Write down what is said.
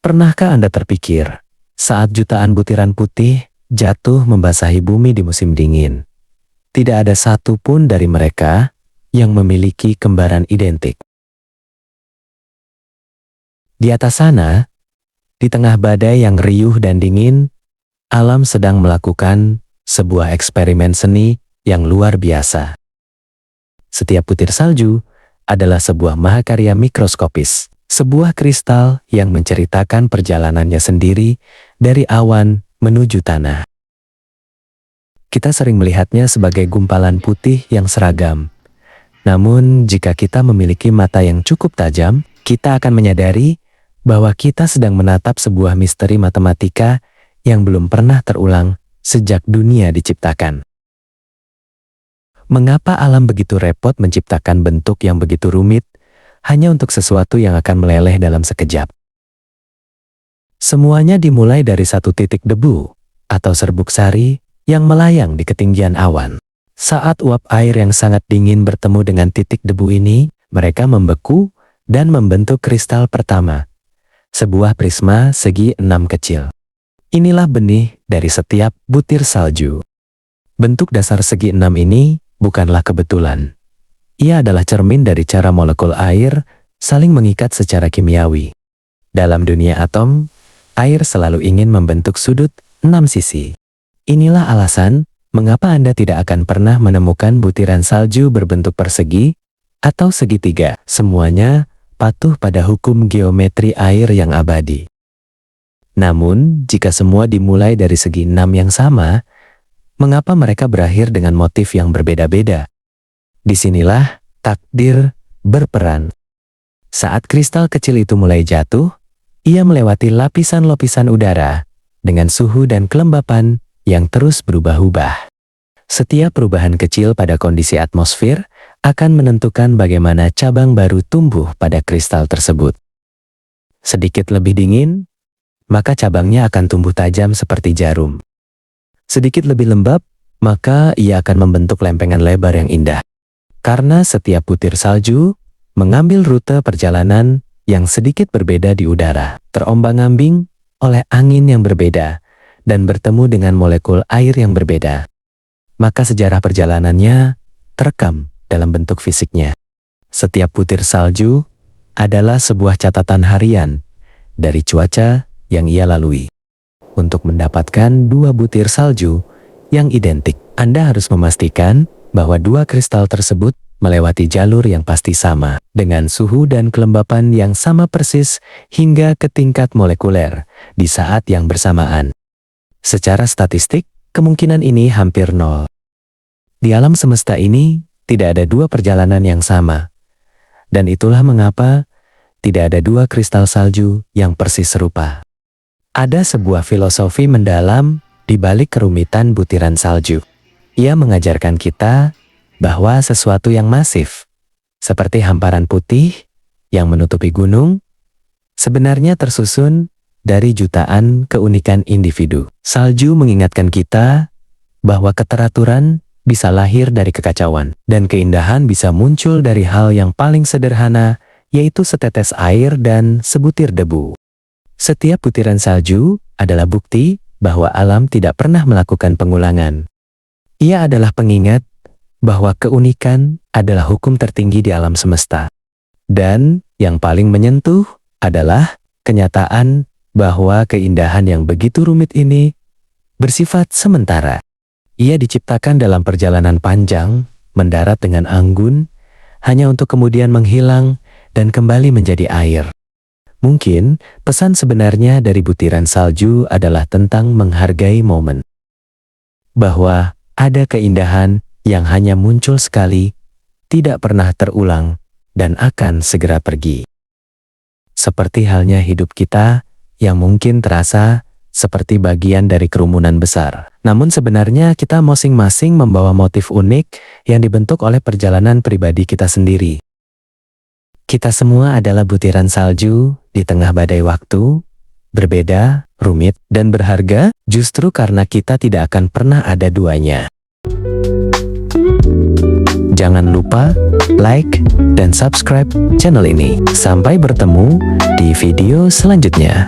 Pernahkah Anda terpikir, saat jutaan butiran putih jatuh membasahi bumi di musim dingin, tidak ada satu pun dari mereka yang memiliki kembaran identik? Di atas sana, di tengah badai yang riuh dan dingin, alam sedang melakukan sebuah eksperimen seni yang luar biasa. Setiap butir salju adalah sebuah mahakarya mikroskopis, sebuah kristal yang menceritakan perjalanannya sendiri dari awan menuju tanah. Kita sering melihatnya sebagai gumpalan putih yang seragam. Namun, jika kita memiliki mata yang cukup tajam, kita akan menyadari bahwa kita sedang menatap sebuah misteri matematika yang belum pernah terulang sejak dunia diciptakan. Mengapa alam begitu repot menciptakan bentuk yang begitu rumit hanya untuk sesuatu yang akan meleleh dalam sekejap? Semuanya dimulai dari satu titik debu atau serbuk sari yang melayang di ketinggian awan. Saat uap air yang sangat dingin bertemu dengan titik debu ini, mereka membeku dan membentuk kristal pertama, sebuah prisma segi 6 kecil. Inilah benih dari setiap butir salju. Bentuk dasar segi 6 ini bukanlah kebetulan. Ia adalah cermin dari cara molekul air saling mengikat secara kimiawi. Dalam dunia atom, air selalu ingin membentuk sudut 6 sisi. Inilah alasan mengapa Anda tidak akan pernah menemukan butiran salju berbentuk persegi atau segitiga. Semuanya patuh pada hukum geometri air yang abadi. Namun, jika semua dimulai dari segi 6 yang sama, mengapa mereka berakhir dengan motif yang berbeda-beda? Disinilah takdir berperan. Saat kristal kecil itu mulai jatuh, ia melewati lapisan-lapisan udara dengan suhu dan kelembapan yang terus berubah-ubah. Setiap perubahan kecil pada kondisi atmosfer akan menentukan bagaimana cabang baru tumbuh pada kristal tersebut. Sedikit lebih dingin, maka cabangnya akan tumbuh tajam seperti jarum. Sedikit lebih lembab, maka ia akan membentuk lempengan lebar yang indah. Karena setiap butir salju mengambil rute perjalanan yang sedikit berbeda di udara, terombang-ambing oleh angin yang berbeda, dan bertemu dengan molekul air yang berbeda. Maka sejarah perjalanannya terekam dalam bentuk fisiknya. Setiap butir salju adalah sebuah catatan harian dari cuaca yang ia lalui. Untuk mendapatkan 2 butir salju yang identik, Anda harus memastikan bahwa 2 kristal tersebut melewati jalur yang pasti sama, dengan suhu dan kelembapan yang sama persis hingga ke tingkat molekuler di saat yang bersamaan. Secara statistik, kemungkinan ini hampir nol. Di alam semesta ini, tidak ada 2 perjalanan yang sama. Dan itulah mengapa tidak ada 2 kristal salju yang persis serupa. Ada sebuah filosofi mendalam di balik kerumitan butiran salju. Ia mengajarkan kita bahwa sesuatu yang masif, seperti hamparan putih yang menutupi gunung, sebenarnya tersusun dari jutaan keunikan individu. Salju mengingatkan kita bahwa keteraturan bisa lahir dari kekacauan, dan keindahan bisa muncul dari hal yang paling sederhana, yaitu setetes air dan sebutir debu. Setiap butiran salju adalah bukti bahwa alam tidak pernah melakukan pengulangan. Ia adalah pengingat bahwa keunikan adalah hukum tertinggi di alam semesta. Dan yang paling menyentuh adalah kenyataan bahwa keindahan yang begitu rumit ini bersifat sementara. Ia diciptakan dalam perjalanan panjang, mendarat dengan anggun, hanya untuk kemudian menghilang dan kembali menjadi air. Mungkin pesan sebenarnya dari butiran salju adalah tentang menghargai momen. Bahwa ada keindahan yang hanya muncul sekali, tidak pernah terulang, dan akan segera pergi. Seperti halnya hidup kita yang mungkin terasa seperti bagian dari kerumunan besar. Namun sebenarnya kita masing-masing membawa motif unik yang dibentuk oleh perjalanan pribadi kita sendiri. Kita semua adalah butiran salju di tengah badai waktu, berbeda, rumit, dan berharga justru karena kita tidak akan pernah ada duanya. Jangan lupa like dan subscribe channel ini. Sampai bertemu di video selanjutnya.